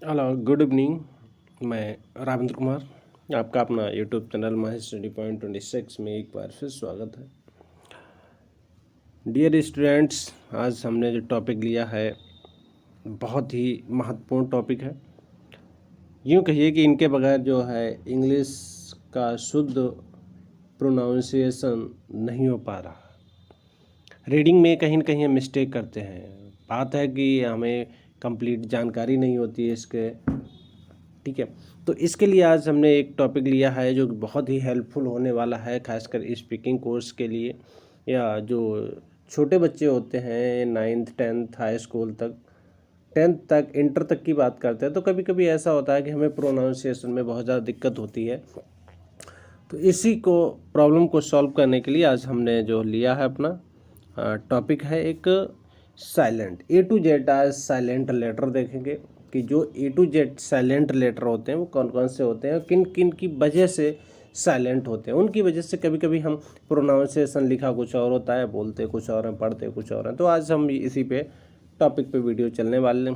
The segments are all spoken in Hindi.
Hello, good evening. मैं राजेंद्र कुमार, आपका अपना YouTube channel my study point 26 में एक बार फिर स्वागत है। डियर स्टूडेंट्स, आज हमने जो टॉपिक लिया है बहुत ही महत्वपूर्ण टॉपिक है। यूँ कहिए कि इनके बगैर जो है इंग्लिश का शुद्ध प्रोनाउंसिएशन नहीं हो पा रहा। रीडिंग में कहीं न कहीं हम मिस्टेक करते हैं। बात है कि हमें कंप्लीट जानकारी नहीं होती है इसके, ठीक है। तो इसके लिए आज हमने एक टॉपिक लिया है जो बहुत ही हेल्पफुल होने वाला है, खासकर स्पीकिंग कोर्स के लिए, या जो छोटे बच्चे होते हैं 9th 10th हाई स्कूल तक, 10th तक, इंटर तक की बात करते हैं। तो कभी कभी ऐसा होता है कि हमें प्रोनाउंसिएशन में बहुत ज़्यादा दिक्कत होती है। तो इसी को प्रॉब्लम को सॉल्व करने के लिए आज हमने जो लिया है अपना टॉपिक है एक साइलेंट ए टू जेड। आज साइलेंट लेटर देखेंगे कि जो ए टू जेड साइलेंट लेटर होते हैं वो कौन कौन से होते हैं, किन किन की वजह से साइलेंट होते हैं। उनकी वजह से कभी कभी हम प्रोनाउंसिएशन लिखा कुछ और होता है, बोलते कुछ और हैं, पढ़ते कुछ और हैं। तो आज हम इसी पे टॉपिक पे वीडियो चलने वाले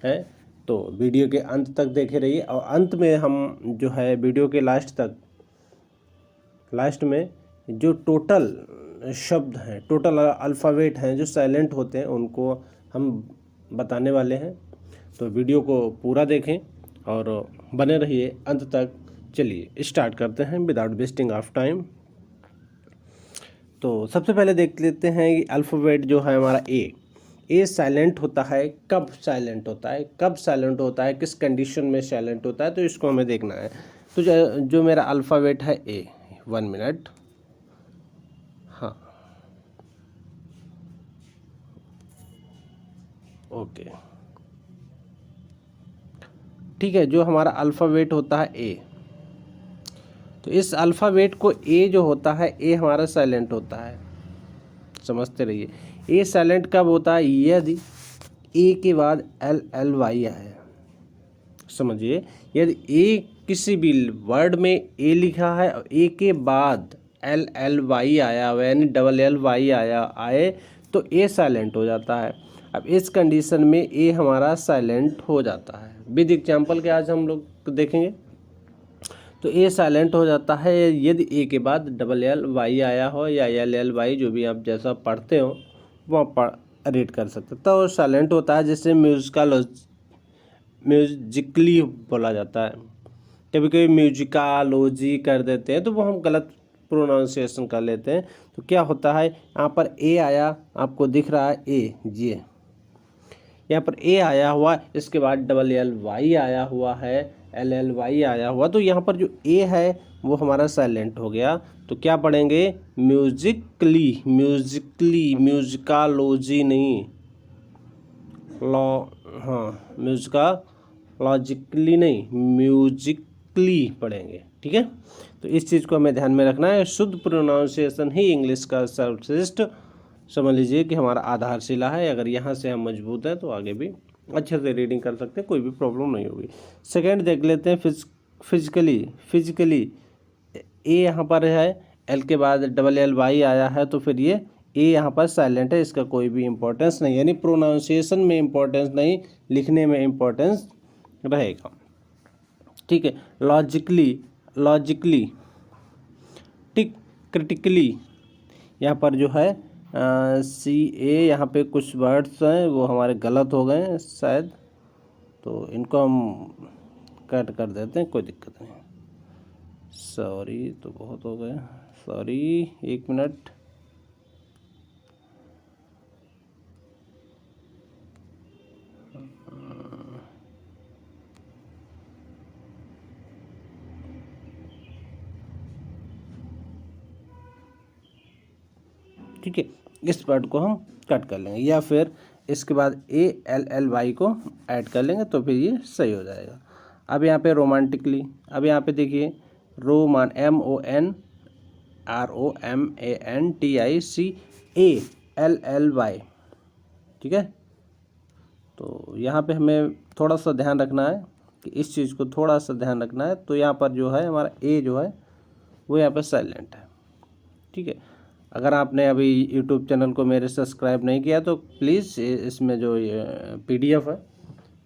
हैं। तो वीडियो के अंत तक देखे रहिए, और अंत में हम जो है वीडियो के लास्ट में जो टोटल शब्द हैं, टोटल अल्फ़ाबेट हैं जो साइलेंट होते हैं, उनको हम बताने वाले हैं। तो वीडियो को पूरा देखें और बने रहिए अंत तक। चलिए स्टार्ट करते हैं विदाउट वेस्टिंग ऑफ टाइम। तो सबसे पहले देख लेते हैं कि अल्फ़ाबेट जो है हमारा ए साइलेंट होता है। कब साइलेंट होता है, कब साइलेंट होता है, किस कंडीशन में साइलेंट होता है, तो इसको हमें देखना है। तो जो मेरा अल्फ़ाबेट है ए, 1 मिनट। हाँ, ओके, ठीक है। जो हमारा अल्फ़ाबेट होता है ए, तो इस अल्फ़ाबेट को ए जो होता है, ए हमारा साइलेंट होता है। समझते रहिए, ए साइलेंट कब होता है, यदि ए के बाद एल एल वाई आए। समझिए, यदि ए किसी भी वर्ड में ए लिखा है और ए के बाद एल एल वाई आया हुआ, यानी डबल एल वाई आए, तो ए साइलेंट हो जाता है। अब इस कंडीशन में ए हमारा साइलेंट हो जाता है। विद एग्जाम्पल के आज हम लोग देखेंगे। तो ए साइलेंट हो जाता है यदि ए के बाद डबल एल वाई आया हो, या एल एल वाई, जो भी आप जैसा पढ़ते हो वहाँ रीड कर सकते। तो साइलेंट होता है, जिससे म्यूजिकली बोला जाता है। कभी कभी म्यूजिकालोजी कर देते हैं, तो वो हम गलत प्रोनाउंसिएशन कर लेते हैं। तो क्या होता है, यहाँ पर ए आया, आपको दिख रहा है ए, जी, यहाँ पर ए आया हुआ, इसके बाद डबल एल वाई आया हुआ है, एल एल वाई आया हुआ, तो यहाँ पर जो ए है वो हमारा साइलेंट हो गया। तो क्या पढ़ेंगे, म्यूजिकली, म्यूजिकली, म्यूजिकालोजी नहीं, लॉ, हाँ, म्यूजिकालॉजिकली नहीं, म्यूजिकली पढ़ेंगे, ठीक है। तो इस चीज़ को हमें ध्यान में रखना है। शुद्ध प्रोनाउंसिएशन ही इंग्लिश का सर्वश्रेष्ठ, समझ लीजिए कि हमारा आधारशिला है। अगर यहाँ से हम मजबूत हैं तो आगे भी अच्छे से रीडिंग कर सकते हैं, कोई भी प्रॉब्लम नहीं होगी। सेकेंड देख लेते हैं, फिजिकली ए यहाँ पर है, एल के बाद डबल एल वाई आया है, तो फिर ये ए यहाँ पर साइलेंट है, इसका कोई भी इम्पोर्टेंस नहीं, यानी प्रोनाउंसिएशन में इम्पोर्टेंस नहीं, लिखने में इम्पोर्टेंस रहेगा, ठीक है। लॉजिकली, क्रिटिकली, यहाँ पर जो है सी ए, यहाँ पे कुछ वर्ड्स हैं वो हमारे गलत हो गए हैं शायद, तो इनको हम कट कर देते हैं, कोई दिक्कत नहीं। सॉरी, तो बहुत हो गए, सॉरी, 1 मिनट। ठीक है, इस वर्ड को हम कट कर लेंगे, या फिर इसके बाद ए एल एल वाई को ऐड कर लेंगे, तो फिर ये सही हो जाएगा। अब यहाँ पे रोमांटिकली, अब यहाँ पे देखिए, रोमान, MONROMANTICALLY, ठीक है। तो यहाँ पे हमें थोड़ा सा ध्यान रखना है कि इस चीज़ को थोड़ा सा ध्यान रखना है। तो यहाँ पर जो है हमारा ए जो है वो यहाँ पर साइलेंट है, ठीक है। अगर आपने अभी यूट्यूब चैनल को मेरे सब्सक्राइब नहीं किया तो प्लीज़ इसमें जो PDF है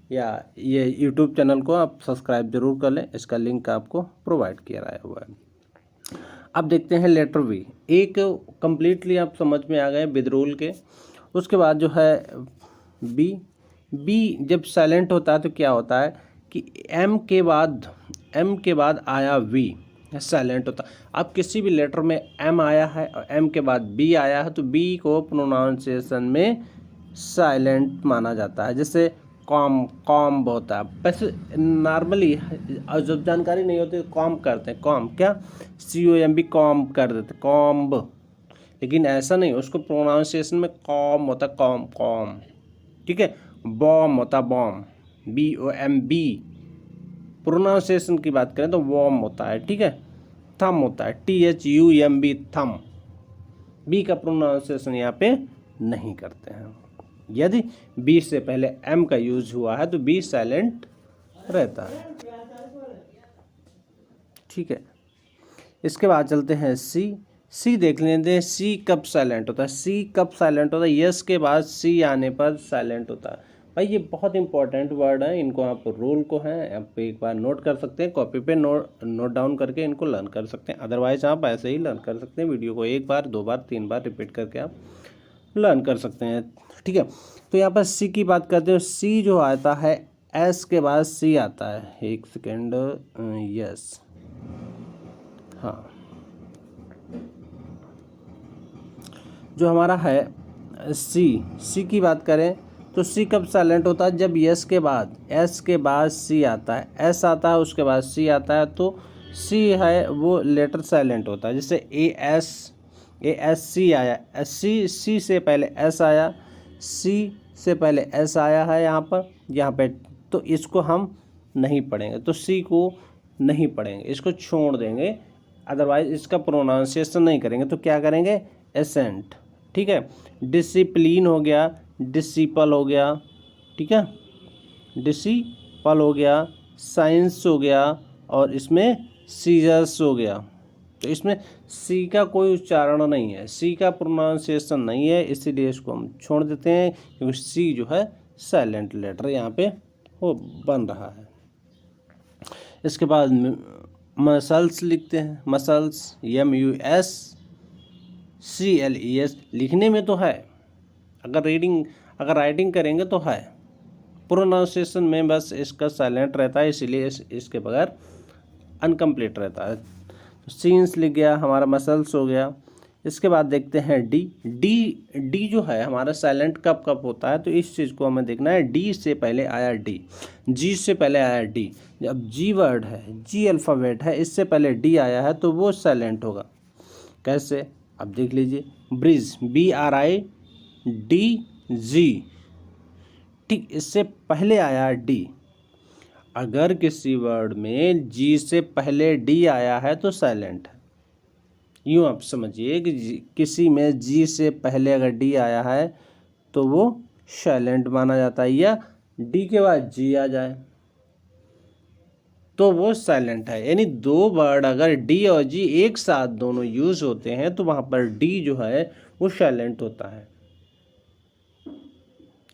या ये यूट्यूब चैनल को आप सब्सक्राइब जरूर कर लें, इसका लिंक आपको प्रोवाइड किया रहा हुआ है। अब देखते हैं लेटर वी। एक कंप्लीटली आप समझ में आ गए विद रूल के। उसके बाद जो है बी, बी जब साइलेंट होता है तो क्या होता है कि एम के बाद आया वी, साइलेंट होता। अब किसी भी लेटर में एम आया है और एम के बाद बी आया है तो बी को प्रोनाउंसिएशन में साइलेंट माना जाता है। जैसे कॉम्ब होता है, वैसे नॉर्मली जब जानकारी नहीं होती तो कॉम्ब करते हैं, कॉम्ब क्या COMB कॉम्ब कर देते कॉम्ब, लेकिन ऐसा नहीं, उसको प्रोनाउंसिएशन में कॉम होता है, कॉम। ठीक है, बॉम होता है बॉम, BOMB। प्रोनाउंसिएशन की बात करें तो वॉम होता है। ठीक है, थम होता है THUMB थम। बी का प्रोनाउंसिएशन यहाँ पे नहीं करते हैं। यदि बी से पहले एम का यूज हुआ है तो बी साइलेंट रहता है। ठीक है, इसके बाद चलते हैं सी देख लेते हैं। सी कब साइलेंट होता है, सी कब साइलेंट होता है, यस के बाद सी आने पर साइलेंट होता है। भाई ये बहुत इंपॉर्टेंट वर्ड है, इनको आप रूल को हैं आप एक बार नोट कर सकते हैं, कॉपी पे नोट डाउन करके इनको लर्न कर सकते हैं। अदरवाइज आप ऐसे ही लर्न कर सकते हैं, वीडियो को एक बार 2 बार 3 बार रिपीट करके आप लर्न कर सकते हैं। ठीक है, तो यहाँ पर सी की बात करते हैं। सी जो आता है एस के बाद सी आता है, एक सेकेंड, यस, हाँ, जो हमारा है सी की बात करें तो सी कब साइलेंट होता है, जब एस के बाद सी आता है, एस आता है उसके बाद सी आता है तो सी है वो लेटर साइलेंट होता है। जैसे ASC आया, सी से पहले एस आया, सी से पहले एस आया है यहाँ पे, तो इसको हम नहीं पढ़ेंगे, तो सी को नहीं पढ़ेंगे, इसको छोड़ देंगे। अदरवाइज इसका प्रोनाउंसिएशन नहीं करेंगे तो क्या करेंगे, एसेंट। ठीक है, डिसिप्लिन हो गया, डिसिपल हो गया, ठीक है, डिसिपल हो गया, साइंस हो गया, और इसमें सीजर्स हो गया। तो इसमें सी का कोई उच्चारण नहीं है, सी का प्रोनाउंसिएशन नहीं है, इसीलिए इसको हम छोड़ देते हैं, क्योंकि सी जो है साइलेंट लेटर यहाँ पे वो बन रहा है। इसके बाद मसल्स लिखते हैं, मसल्स MUSCLES लिखने में तो है, अगर राइटिंग करेंगे तो है, प्रोनाउंसिएशन में बस इसका साइलेंट रहता है, इसीलिए इसके बगैर अनकम्प्लीट रहता है। तो सीन्स लिख गया, हमारा मसल्स हो गया। इसके बाद देखते हैं डी जो है हमारा साइलेंट कब होता है, तो इस चीज़ को हमें देखना है। डी से पहले आया डी, जी से पहले आया डी, अब जी वर्ड है, जी अल्फ़ाबेट है, इससे पहले डी आया है तो वो साइलेंट होगा। कैसे, अब देख लीजिए, ब्रिज BRIDG, ठीक, इससे पहले आया डी। अगर किसी वर्ड में जी से पहले डी आया है तो साइलेंट है। यूँ आप समझिए कि किसी में जी से पहले अगर डी आया है तो वो साइलेंट माना जाता है, या डी के बाद जी आ जाए तो वो साइलेंट है। यानी 2 वर्ड अगर डी और जी एक साथ दोनों यूज होते हैं तो वहाँ पर डी जो है वो साइलेंट होता है।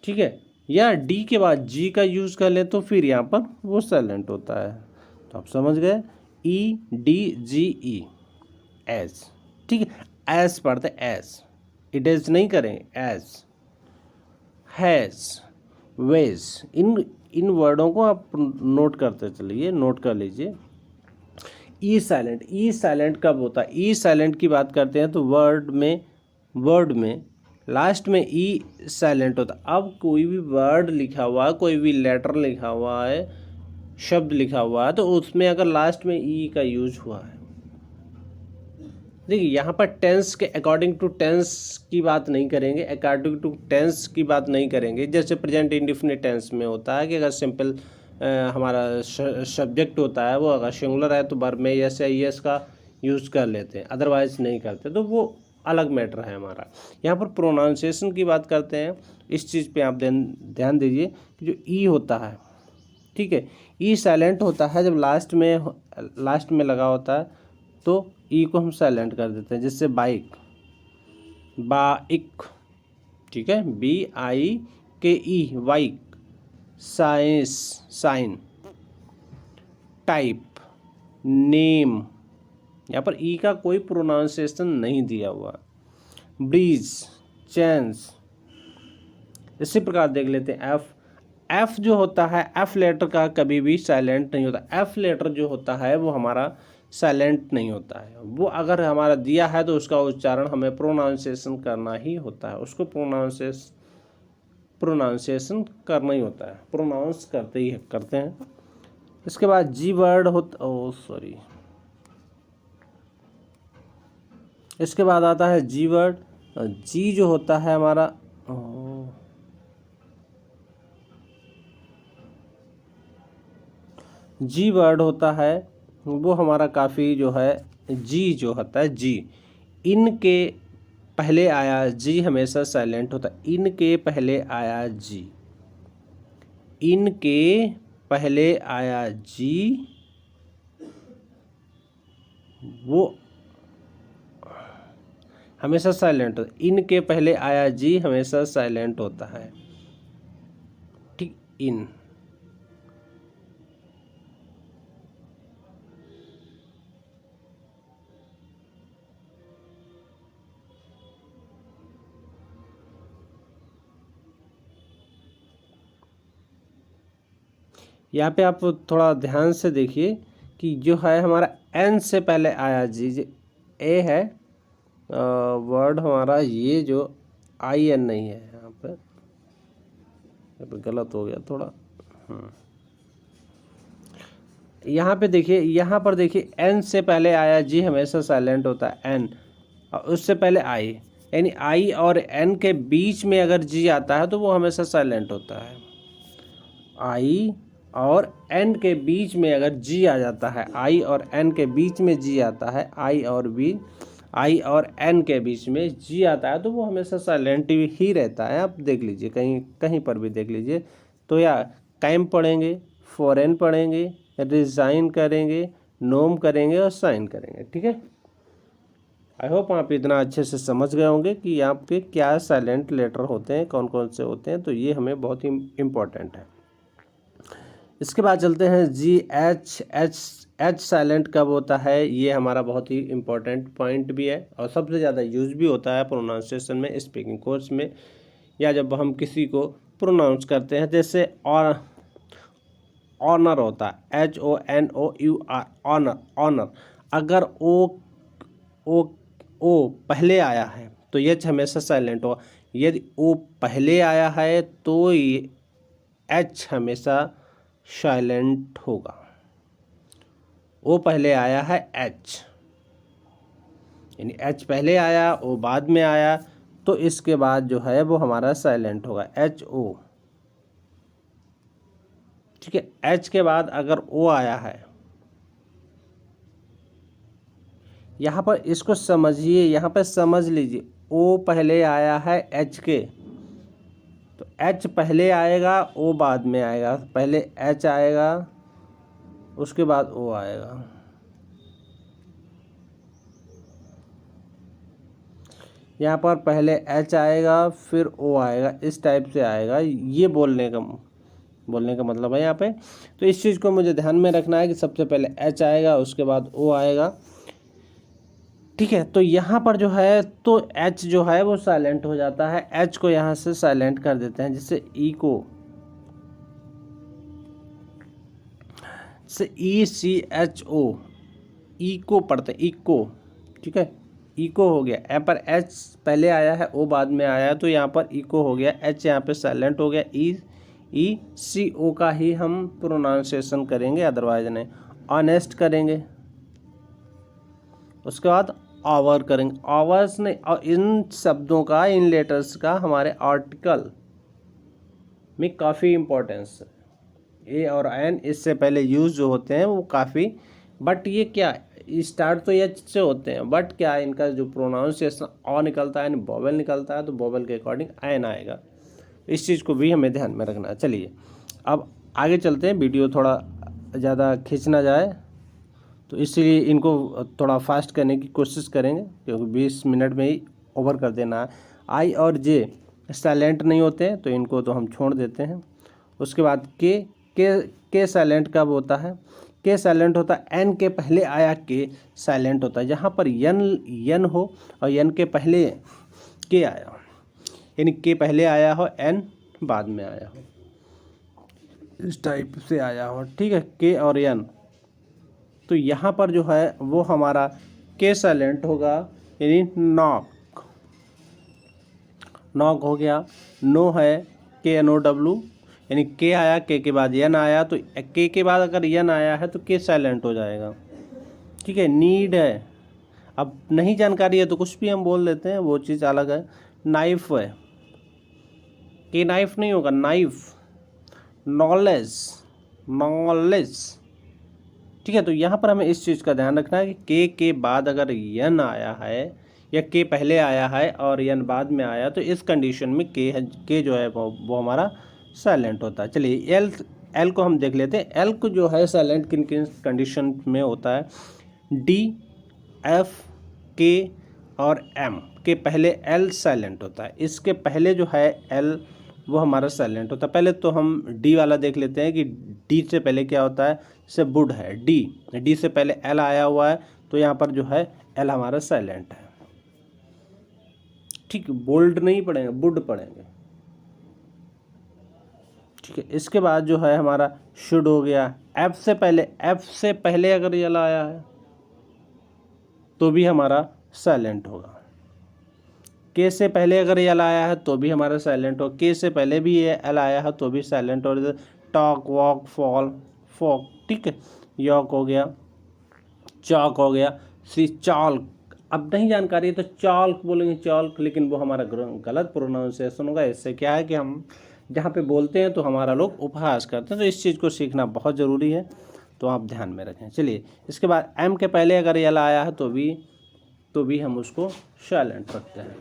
ठीक है, या डी के बाद जी का यूज़ कर ले तो फिर यहाँ पर वो साइलेंट होता है। तो आप समझ गए, EDGE एज। ठीक है, एज पढ़ते, एज, इट नहीं करें, एज, हैज़, वेज, इन वर्डों को आप नोट करते चलिए, नोट कर लीजिए। ई साइलेंट कब होता है, ई साइलेंट की बात करते हैं तो वर्ड में लास्ट में ई साइलेंट होता है। अब कोई भी वर्ड लिखा हुआ है, कोई भी लेटर लिखा हुआ है, शब्द लिखा हुआ है, तो उसमें अगर लास्ट में ई का यूज हुआ है, देखिए यहाँ पर टेंस के अकॉर्डिंग टू टेंस की बात नहीं करेंगे, अकॉर्डिंग टू टेंस की बात नहीं करेंगे। जैसे प्रेजेंट इंडेफिनिट टेंस में होता है कि अगर सिंपल हमारा सब्जेक्ट होता है वो अगर सिंगुलर है तो वर्ब में यस या ईएस का यूज़ कर लेते हैं, अदरवाइज नहीं करते, तो वो अलग मैटर है हमारा। यहाँ पर प्रोनाउंसिएशन की बात करते हैं, इस चीज़ पे आप ध्यान दीजिए कि जो ई होता है, ठीक है, ई साइलेंट होता है जब लास्ट में लगा होता है तो ई को हम साइलेंट कर देते हैं। जैसे बाइक, ठीक है, BIKE, bike, science, sign, type, name, यहाँ पर ई का कोई प्रोनाउंसिएशन नहीं दिया हुआ। Breeze, chance. इसी प्रकार देख लेते हैं एफ। एफ जो होता है, एफ लेटर का कभी भी साइलेंट नहीं होता। एफ लेटर जो होता है वो हमारा साइलेंट नहीं होता है। वो अगर हमारा दिया है तो उसका उच्चारण हमें प्रोनाउंसिएशन करना ही होता है, उसको प्रोनाउंसिएशन करना ही होता है, प्रोनाउंस करते हैं। इसके बाद जी वर्ड होता, ओ सॉरी, इसके बाद आता है जी वर्ड। जी जो होता है हमारा, जी वर्ड होता है वो हमारा काफ़ी जो है, जी जो होता है जी, इनके पहले आया जी हमेशा साइलेंट होता है। इनके पहले आया जी, इनके पहले आया जी वो हमेशा साइलेंट होता है। इनके पहले आया जी हमेशा साइलेंट होता है, ठीक। इन, यहाँ पे आप थोड़ा ध्यान से देखिए कि जो है हमारा एन से पहले आया जी, जो ए है वर्ड हमारा, ये जो आई एन नहीं है, यहाँ पे गलत हो गया थोड़ा। यहाँ पे देखिए, यहाँ पर देखिए एन से पहले आया जी हमेशा साइलेंट होता है, एन, और उससे पहले आई, यानी आई और एन के बीच में अगर जी आता है तो वो हमेशा साइलेंट होता है। आई और एन के बीच में अगर जी आ जाता है, आई और एन के बीच में जी आता है, आई और एन के बीच में जी आता है तो वो हमेशा साइलेंट ही रहता है। आप देख लीजिए, कहीं पर भी देख लीजिए तो, या कैंप पढ़ेंगे, फॉरेन पढ़ेंगे, रिजाइन करेंगे, नोम करेंगे और साइन करेंगे, ठीक है। आई होप आप इतना अच्छे से समझ गए होंगे कि यहाँ पे क्या साइलेंट लेटर होते हैं, कौन कौन से होते हैं, तो ये हमें बहुत ही इम्पोर्टेंट है। इसके बाद चलते हैं जी एच। एच साइलेंट कब होता है, ये हमारा बहुत ही इम्पोर्टेंट पॉइंट भी है और सबसे ज़्यादा यूज भी होता है प्रोनाउंसिएशन में, स्पीकिंग कोर्स में, या जब हम किसी को प्रोनाउंस करते हैं। जैसे ऑनर होता है, HONOUR, ऑनर, ऑनर। अगर ओ पहले आया है तो एच हमेशा साइलेंट होगा। यदि ओ पहले आया है तो ये एच हमेशा साइलेंट होगा। ओ पहले आया है एच, यानी एच पहले आया, ओ बाद में आया, तो इसके बाद जो है वो हमारा साइलेंट होगा, HO, ठीक है। एच के बाद अगर ओ आया है, यहाँ पर इसको समझिए, यहाँ पर समझ लीजिए, ओ पहले आया है एच के, तो एच पहले आएगा, ओ बाद में आएगा। पहले एच आएगा, उसके बाद ओ आएगा। यहाँ पर पहले एच आएगा फिर ओ आएगा, इस टाइप से आएगा। ये बोलने का मतलब है यहाँ पे। तो इस चीज़ को मुझे ध्यान में रखना है कि सबसे पहले एच आएगा, उसके बाद ओ आएगा, ठीक है। तो यहाँ पर जो है तो एच जो है वो साइलेंट हो जाता है। एच को यहाँ से साइलेंट कर देते हैं, जिससे ई को, से ECHO, ई को पढ़ते हैं, इको, ठीक है। इको हो गया। यहाँ पर एच पहले आया है, ओ बाद में आया है, तो यहाँ पर इको हो गया। एच यहाँ पे साइलेंट हो गया। ECO का ही हम प्रोनाउंसिएशन करेंगे, अदरवाइज नहीं। ऑनेस्ट करेंगे, उसके बाद आवर करेंगे। आवर्स नहीं, और इन शब्दों का, इन लेटर्स का हमारे आर्टिकल में काफ़ी इम्पोर्टेंस है। ए और एन इससे पहले यूज जो होते हैं वो काफ़ी, बट ये क्या स्टार्ट तो एच से होते हैं, बट क्या इनका जो प्रोनाउंसिएशन अ निकलता है, वोवेल निकलता है, तो वोवेल के अकॉर्डिंग एन आएगा। इस चीज़ को भी हमें ध्यान में रखना है। चलिए अब आगे चलते हैं, वीडियो थोड़ा ज़्यादा खींच ना जाए, तो इसीलिए इनको थोड़ा फास्ट करने की कोशिश करेंगे, क्योंकि 20 मिनट में ही ओवर कर देना है। आई और जे साइलेंट नहीं होते हैं, तो इनको तो हम छोड़ देते हैं। उसके बाद के साइलेंट कब होता है? के साइलेंट होता है एन के पहले आया के साइलेंट होता है। जहाँ पर यन हो और यन के पहले के आया, यानी के पहले आया हो एन बाद में आया हो, इस टाइप से आया हो, ठीक है, के और एन। तो यहाँ पर जो है वो हमारा के साइलेंट होगा, यानी नॉक, नॉक हो गया। नो है KNOW, यानी के आया, के बाद यन आया, तो के बाद अगर यन आया है तो के साइलेंट हो जाएगा, ठीक है। नीड है, अब नहीं जानकारी है तो कुछ भी हम बोल देते हैं, वो चीज़ अलग है। नाइफ है, के नाइफ नहीं होगा, नाइफ। नॉलेज, नॉलेज, ठीक है। तो यहाँ पर हमें इस चीज़ का ध्यान रखना है कि के बाद अगर यन आया है या के पहले आया है और यन बाद में आया, तो इस कंडीशन में के जो है वो हमारा साइलेंट होता है। चलिए एल को हम देख लेते हैं। एल को जो है साइलेंट किन किन कंडीशन में होता है? डी, एफ, के और एम के पहले एल साइलेंट होता है। इसके पहले जो है एल वो हमारा साइलेंट होता है। पहले तो हम डी वाला देख लेते हैं कि डी से पहले क्या होता है। जैसे बुड है, डी से पहले एल आया हुआ है, तो यहाँ पर जो है एल हमारा साइलेंट है, ठीक। बोल्ड नहीं पढ़ेंगे, बुड पढ़ेंगे, ठीक है। इसके बाद जो है हमारा शुड हो गया। एफ से पहले अगर एल आया है तो भी हमारा साइलेंट होगा। के से पहले अगर एल आया है तो भी हमारा साइलेंट हो, के से पहले भी ये एल आया है तो भी साइलेंट हो। टॉक, वॉक, फॉल, फॉक, ठीक है। यॉक हो गया, चॉक हो गया, सी चाल्क। अब नहीं जानकारी है तो चाल्क बोलेंगे, चाल्क, लेकिन वो हमारा गलत प्रोनाउंसिएशन होगा। इससे क्या है कि हम जहाँ पे बोलते हैं तो हमारा लोग उपहास करते हैं, तो इस चीज़ को सीखना बहुत ज़रूरी है, तो आप ध्यान में रखें। चलिए, इसके बाद एम के पहले अगर एल आया है तो भी हम उसको साइलेंट रखते हैं।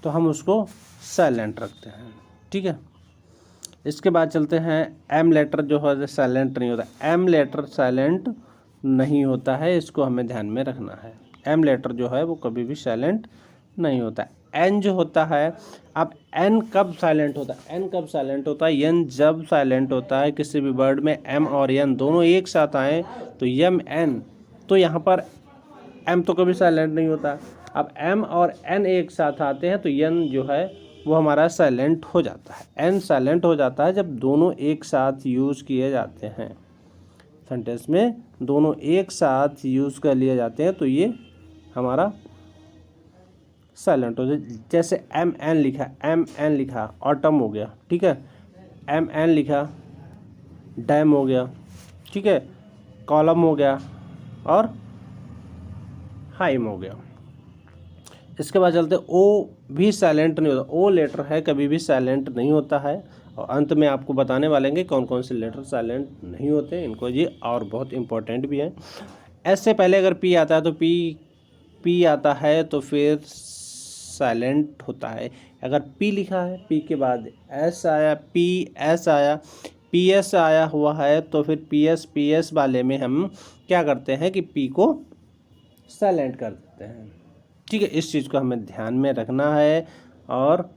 तो हम उसको साइलेंट रखते हैं, ठीक है। इसके बाद चलते हैं एम लेटर जो है साइलेंट नहीं होता। एम लेटर साइलेंट नहीं होता है, इसको हमें ध्यान में रखना है। एम लेटर जो है वो कभी भी साइलेंट नहीं होता। एन जो होता है, अब एन कब साइलेंट होता है? एन कब साइलेंट होता है? एन जब साइलेंट होता है किसी भी वर्ड में एम और एन दोनों एक साथ आए, तो यम एन, तो यहाँ पर एम तो कभी साइलेंट नहीं होता। अब एम और एन एक साथ आते हैं तो एन जो है वो हमारा साइलेंट हो जाता है। एन साइलेंट हो जाता है जब दोनों एक साथ यूज़ किए जाते हैं, सेंटेंस में दोनों एक साथ यूज़ कर लिए जाते हैं, तो ये हमारा साइलेंट हो जाए। जैसे एम एन लिखा ऑटम हो गया, ठीक है। एम एन लिखा डैम हो गया, ठीक है। कॉलम हो गया और हाइम हो गया। इसके बाद चलते ओ भी साइलेंट नहीं होता। ओ लेटर है कभी भी साइलेंट नहीं होता है, और अंत में आपको बताने वाले हैं कौन कौन से लेटर साइलेंट नहीं होते हैं इनको, ये और बहुत इंपॉर्टेंट भी है। एस से पहले अगर पी आता है तो पी आता है तो फिर साइलेंट होता है। अगर पी लिखा है, पी के बाद एस आया, पी एस आया, पी एस आया हुआ है, तो फिर पी एस वाले में हम क्या करते हैं कि पी को साइलेंट कर देते हैं, ठीक है। इस चीज़ को हमें ध्यान में रखना है, और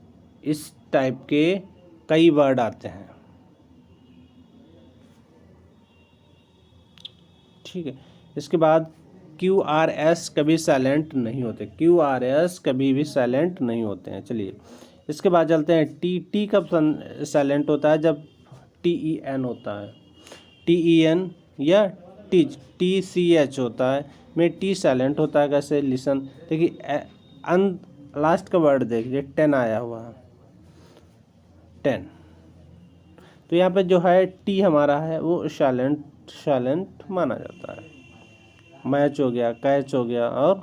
इस टाइप के कई वर्ड आते हैं, ठीक है। इसके बाद QRS कभी साइलेंट नहीं होते, QRS कभी भी साइलेंट नहीं होते हैं। चलिए, इसके बाद चलते हैं टी कब साइलेंट होता है? जब TEN होता है, TEN या TCH होता है, में टी साइलेंट होता है। कैसे? लिसन, देखिए लास्ट का वर्ड देखिए, 10 आया हुआ है, 10, तो यहाँ पे जो है टी हमारा है वो साइलेंट माना जाता है। मैच हो गया, कैच हो गया, और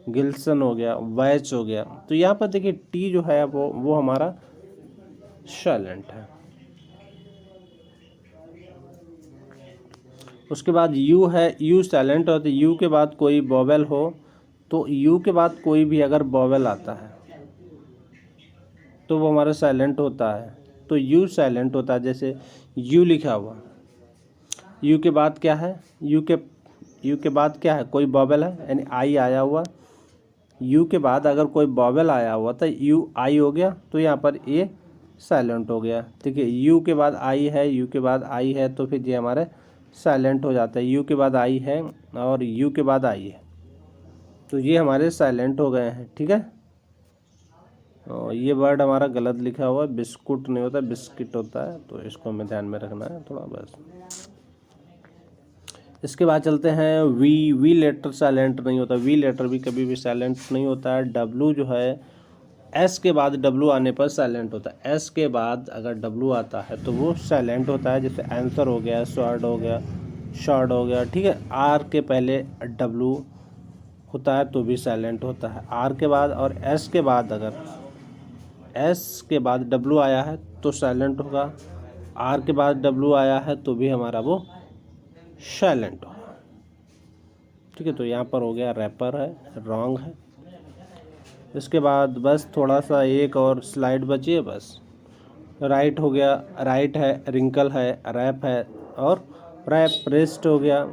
गिल्सन हो गया, वैच हो गया, तो यहाँ पर देखिए टी जो है वो हमारा साइलेंट है। उसके बाद यू है, यू साइलेंट होता है। यू के बाद कोई वोवेल हो, तो यू के बाद कोई भी अगर वोवेल आता है तो वो हमारा साइलेंट होता है, तो यू साइलेंट होता है। जैसे यू लिखा हुआ, यू के बाद क्या है? यू के बाद क्या है? कोई वोवेल है, यानी आई आया हुआ, यू के बाद अगर कोई वॉवेल आया हुआ था, यू आई हो गया, तो यहाँ पर ए साइलेंट हो गया। देखिए यू के बाद आई है, यू के बाद आई है, तो फिर ये हमारे साइलेंट हो जाता है। यू के बाद आई है और यू के बाद आई है, तो ये हमारे साइलेंट हो गए हैं। ठीक है, और ये वर्ड हमारा गलत लिखा हुआ है, बिस्कुट नहीं होता, बिस्किट होता है, तो इसको हमें ध्यान में रखना है थोड़ा बस। इसके बाद चलते हैं वी। वी लेटर साइलेंट नहीं होता, वी लेटर भी कभी भी साइलेंट नहीं होता है। डब्लू जो है, एस के बाद डब्लू आने पर साइलेंट होता है। एस के बाद अगर डब्लू आता है तो वो साइलेंट होता है, जैसे आंसर हो गया, शॉर्ट हो गया, शॉर्ट हो गया। ठीक है, आर के पहले डब्लू होता है तो भी साइलेंट होता है आर के बाद, और एस के बाद अगर एस के बाद डब्लू आया है तो साइलेंट होगा। आर के बाद डब्लू आया है तो भी हमारा वो साइलेंट होगा। ठीक है, तो यहाँ पर हो गया रैपर है, रॉन्ग है। इसके बाद बस थोड़ा सा एक और स्लाइड बची है बस। राइट हो गया, राइट है, रिंकल है, रैप है और रैप, रेस्ट हो गया।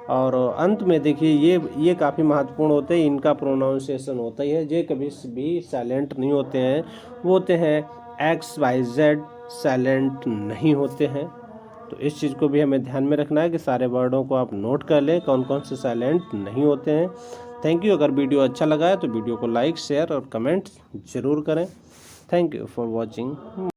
और अंत में देखिए ये काफ़ी महत्वपूर्ण होते हैं, इनका प्रोनाउंसिएशन होता ही है, ये कभी भी साइलेंट नहीं होते हैं। वो होते हैं एक्स वाई जेड, साइलेंट नहीं होते हैं। तो इस चीज़ को भी हमें ध्यान में रखना है कि सारे वर्डों को आप नोट कर लें कौन कौन से साइलेंट नहीं होते हैं। Thank you. अगर वीडियो अच्छा लगा है तो वीडियो को लाइक, शेयर और कमेंट ज़रूर करें। Thank you for watching.